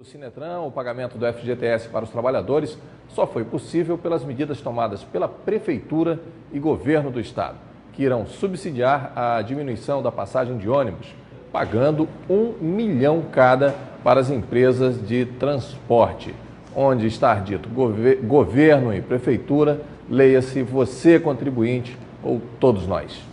O Sinetran, o pagamento do FGTS para os trabalhadores só foi possível pelas medidas tomadas pela Prefeitura e Governo do Estado, que irão subsidiar a diminuição da passagem de ônibus, pagando 1 milhão cada para as empresas de transporte. Onde está dito governo e prefeitura, leia-se você contribuinte ou todos nós.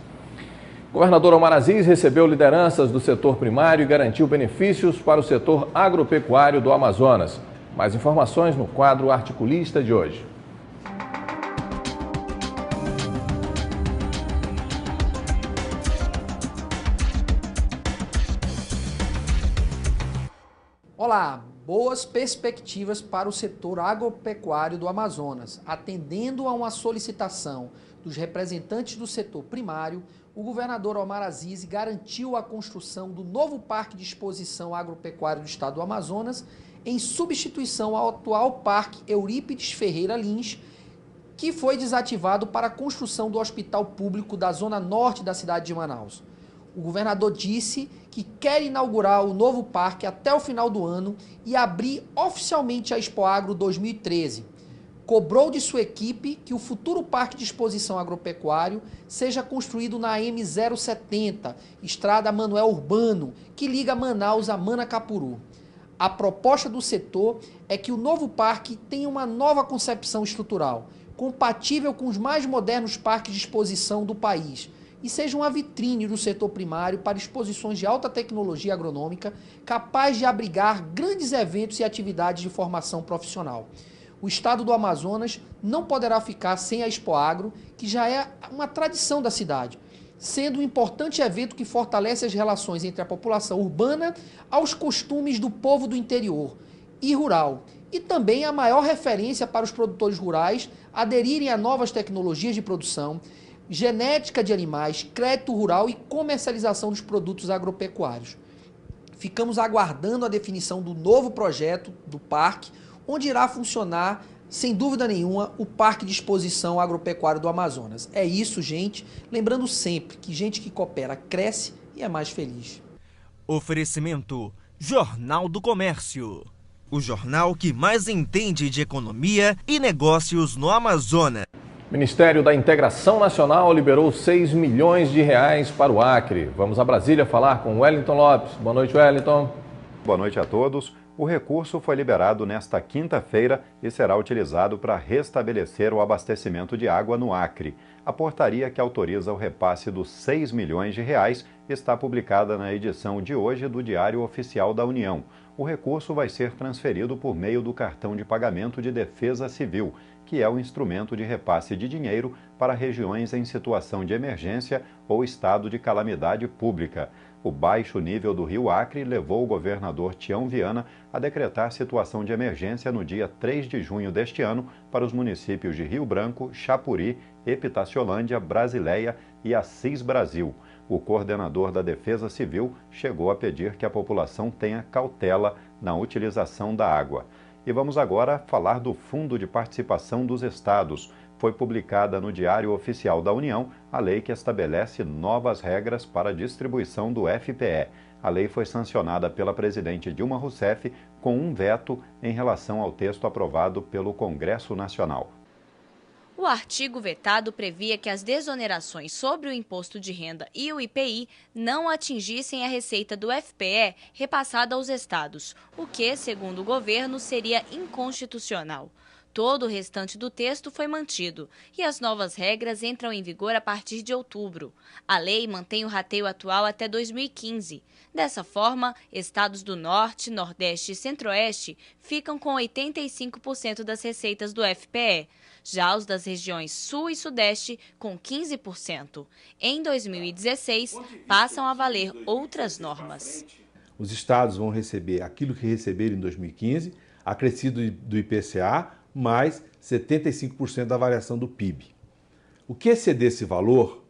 O governador Omar Aziz recebeu lideranças do setor primário e garantiu benefícios para o setor agropecuário do Amazonas. Mais informações no quadro Articulista de hoje. Olá, boas perspectivas para o setor agropecuário do Amazonas. Atendendo a uma solicitação dos representantes do setor primário, o governador Omar Aziz garantiu a construção do novo Parque de Exposição Agropecuário do Estado do Amazonas, em substituição ao atual Parque Eurípides Ferreira Lins, que foi desativado para a construção do Hospital Público da Zona Norte da cidade de Manaus. O governador disse que quer inaugurar o novo parque até o final do ano e abrir oficialmente a Expoagro 2013. Cobrou de sua equipe que o futuro Parque de Exposição Agropecuário seja construído na M070, Estrada Manoel Urbano, que liga Manaus a Manacapuru. A proposta do setor é que o novo parque tenha uma nova concepção estrutural, compatível com os mais modernos parques de exposição do país, e seja uma vitrine do setor primário para exposições de alta tecnologia agronômica, capaz de abrigar grandes eventos e atividades de formação profissional. O estado do Amazonas não poderá ficar sem a Expoagro, que já é uma tradição da cidade, sendo um importante evento que fortalece as relações entre a população urbana aos costumes do povo do interior e rural, e também a maior referência para os produtores rurais aderirem a novas tecnologias de produção, genética de animais, crédito rural e comercialização dos produtos agropecuários. Ficamos aguardando a definição do novo projeto do parque, onde irá funcionar, sem dúvida nenhuma, o Parque de Exposição Agropecuário do Amazonas. É isso, gente. Lembrando sempre que gente que coopera cresce e é mais feliz. Oferecimento Jornal do Comércio. O jornal que mais entende de economia e negócios no Amazonas. O Ministério da Integração Nacional liberou 6 milhões de reais para o Acre. Vamos a Brasília falar com Wellington Lopes. Boa noite, Wellington. Boa noite a todos. O recurso foi liberado nesta quinta-feira e será utilizado para restabelecer o abastecimento de água no Acre. A portaria que autoriza o repasse dos 6 milhões de reais está publicada na edição de hoje do Diário Oficial da União. O recurso vai ser transferido por meio do cartão de pagamento de Defesa Civil, que é o instrumento de repasse de dinheiro para regiões em situação de emergência ou estado de calamidade pública. O baixo nível do rio Acre levou o governador Tião Viana a decretar situação de emergência no dia 3 de junho deste ano para os municípios de Rio Branco, Chapuri, Epitaciolândia, Brasileia e Assis Brasil. O coordenador da Defesa Civil chegou a pedir que a população tenha cautela na utilização da água. E vamos agora falar do Fundo de Participação dos Estados. Foi publicada no Diário Oficial da União a lei que estabelece novas regras para a distribuição do FPE. A lei foi sancionada pela presidente Dilma Rousseff com um veto em relação ao texto aprovado pelo Congresso Nacional. O artigo vetado previa que as desonerações sobre o imposto de renda e o IPI não atingissem a receita do FPE repassada aos estados, o que, segundo o governo, seria inconstitucional. Todo o restante do texto foi mantido e as novas regras entram em vigor a partir de outubro. A lei mantém o rateio atual até 2015. Dessa forma, estados do Norte, Nordeste e Centro-Oeste ficam com 85% das receitas do FPE. Já os das regiões Sul e Sudeste, com 15%. Em 2016, passam a valer outras normas. Os estados vão receber aquilo que receberam em 2015, acrescido do IPCA, mais 75% da variação do PIB. O que exceder esse valor,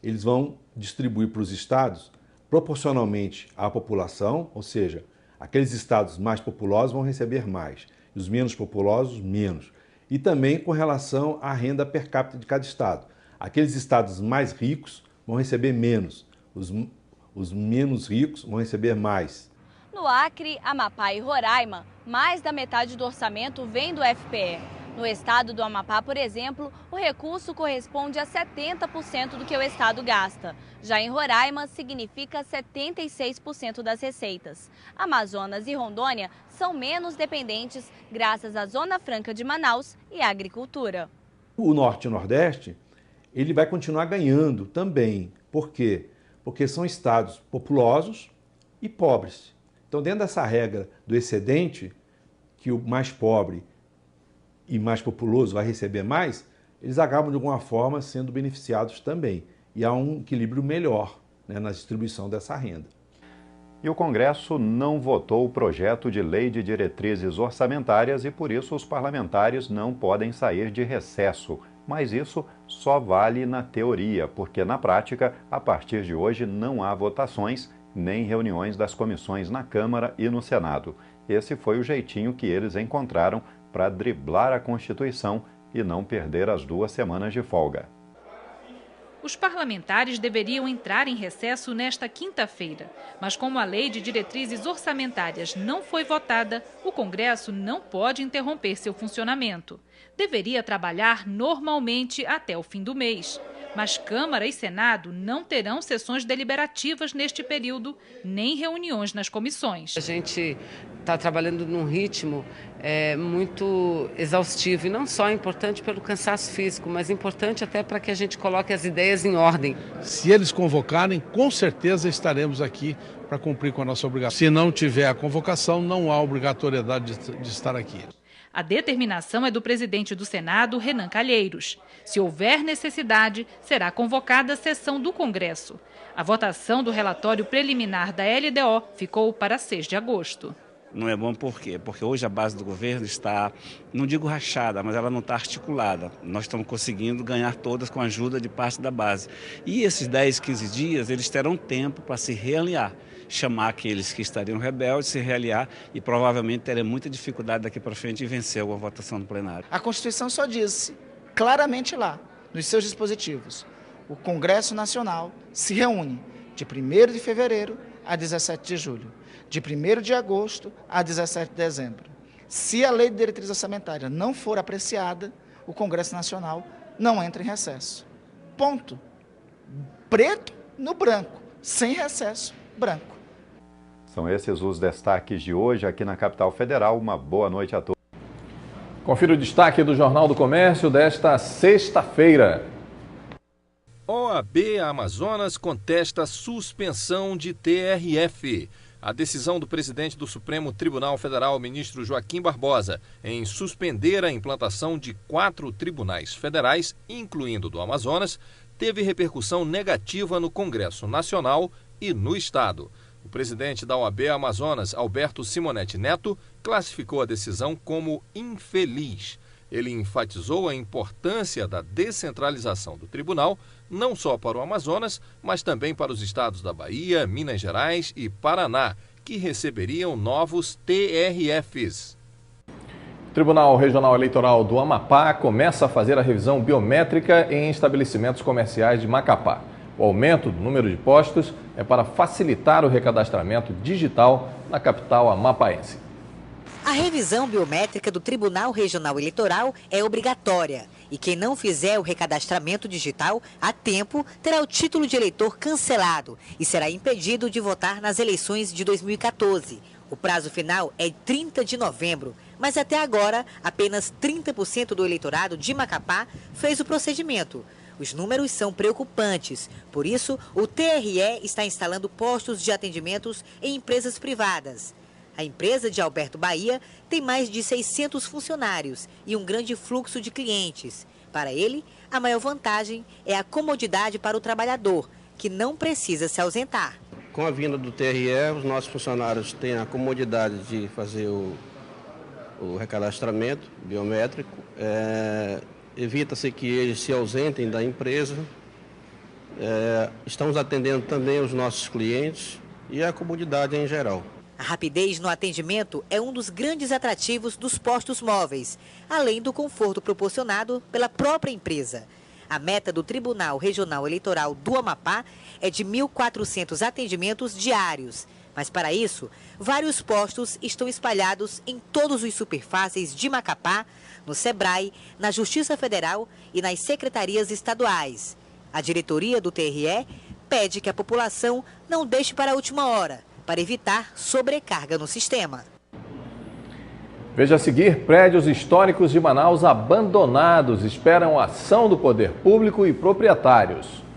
eles vão distribuir para os estados proporcionalmente à população, ou seja, aqueles estados mais populosos vão receber mais, e os menos populosos, menos. E também com relação à renda per capita de cada estado. Aqueles estados mais ricos vão receber menos, os menos ricos vão receber mais. No Acre, Amapá e Roraima, mais da metade do orçamento vem do FPE. No estado do Amapá, por exemplo, o recurso corresponde a 70% do que o estado gasta. Já em Roraima, significa 76% das receitas. Amazonas e Rondônia são menos dependentes graças à Zona Franca de Manaus e à agricultura. O Norte e o Nordeste, ele vai continuar ganhando também. Por quê? Porque são estados populosos e pobres. Então, dentro dessa regra do excedente, que o mais pobre e mais populoso vai receber mais, eles acabam de alguma forma sendo beneficiados também. E há um equilíbrio melhor, né, na distribuição dessa renda. E o Congresso não votou o projeto de lei de diretrizes orçamentárias e, por isso, os parlamentares não podem sair de recesso. Mas isso só vale na teoria, porque na prática, a partir de hoje, não há votações nem reuniões das comissões na Câmara e no Senado. Esse foi o jeitinho que eles encontraram para driblar a Constituição e não perder as 2 semanas de folga. Os parlamentares deveriam entrar em recesso nesta quinta-feira, mas como a lei de diretrizes orçamentárias não foi votada, o Congresso não pode interromper seu funcionamento. Deveria trabalhar normalmente até o fim do mês. Mas Câmara e Senado não terão sessões deliberativas neste período, nem reuniões nas comissões. A gente está trabalhando num ritmo muito exaustivo e não só importante pelo cansaço físico, mas importante até para que a gente coloque as ideias em ordem. Se eles convocarem, com certeza estaremos aqui para cumprir com a nossa obrigação. Se não tiver a convocação, não há obrigatoriedade de estar aqui. A determinação é do presidente do Senado, Renan Calheiros. Se houver necessidade, será convocada a sessão do Congresso. A votação do relatório preliminar da LDO ficou para 6 de agosto. Não é bom por quê? Porque hoje a base do governo está, não digo rachada, mas ela não está articulada. Nós estamos conseguindo ganhar todas com a ajuda de parte da base. E esses 10, 15 dias, eles terão tempo para se realinhar. Chamar aqueles que estariam rebeldes, se realiar e provavelmente terem muita dificuldade daqui para frente em vencer alguma votação no plenário. A Constituição só diz claramente lá, nos seus dispositivos, o Congresso Nacional se reúne de 1º de fevereiro a 17 de julho, de 1º de agosto a 17 de dezembro. Se a lei de diretriz orçamentária não for apreciada, o Congresso Nacional não entra em recesso. Ponto. Preto no branco, sem recesso, branco. São esses os destaques de hoje aqui na Capital Federal. Uma boa noite a todos. Confira o destaque do Jornal do Comércio desta sexta-feira. OAB Amazonas contesta suspensão de TRF. A decisão do presidente do Supremo Tribunal Federal, ministro Joaquim Barbosa, em suspender a implantação de 4 tribunais federais, incluindo do Amazonas, teve repercussão negativa no Congresso Nacional e no Estado. O presidente da OAB Amazonas, Alberto Simonetti Neto, classificou a decisão como infeliz. Ele enfatizou a importância da descentralização do tribunal, não só para o Amazonas, mas também para os estados da Bahia, Minas Gerais e Paraná, que receberiam novos TRFs. O Tribunal Regional Eleitoral do Amapá começa a fazer a revisão biométrica em estabelecimentos comerciais de Macapá. O aumento do número de postos é para facilitar o recadastramento digital na capital amapaense. A revisão biométrica do Tribunal Regional Eleitoral é obrigatória e quem não fizer o recadastramento digital a tempo terá o título de eleitor cancelado e será impedido de votar nas eleições de 2014. O prazo final é 30 de novembro, mas até agora apenas 30% do eleitorado de Macapá fez o procedimento. Os números são preocupantes, por isso o TRE está instalando postos de atendimentos em empresas privadas. A empresa de Alberto Bahia tem mais de 600 funcionários e um grande fluxo de clientes. Para ele, a maior vantagem é a comodidade para o trabalhador, que não precisa se ausentar. Com a vinda do TRE, os nossos funcionários têm a comodidade de fazer o recadastramento biométrico. Evita-se que eles se ausentem da empresa. Estamos atendendo também os nossos clientes e a comunidade em geral. A rapidez no atendimento é um dos grandes atrativos dos postos móveis, além do conforto proporcionado pela própria empresa. A meta do Tribunal Regional Eleitoral do Amapá é de 1.400 atendimentos diários. Mas para isso, vários postos estão espalhados em todos os superfáceis de Macapá, no SEBRAE, na Justiça Federal e nas secretarias estaduais. A diretoria do TRE pede que a população não deixe para a última hora, para evitar sobrecarga no sistema. Veja a seguir, prédios históricos de Manaus abandonados esperam a ação do poder público e proprietários.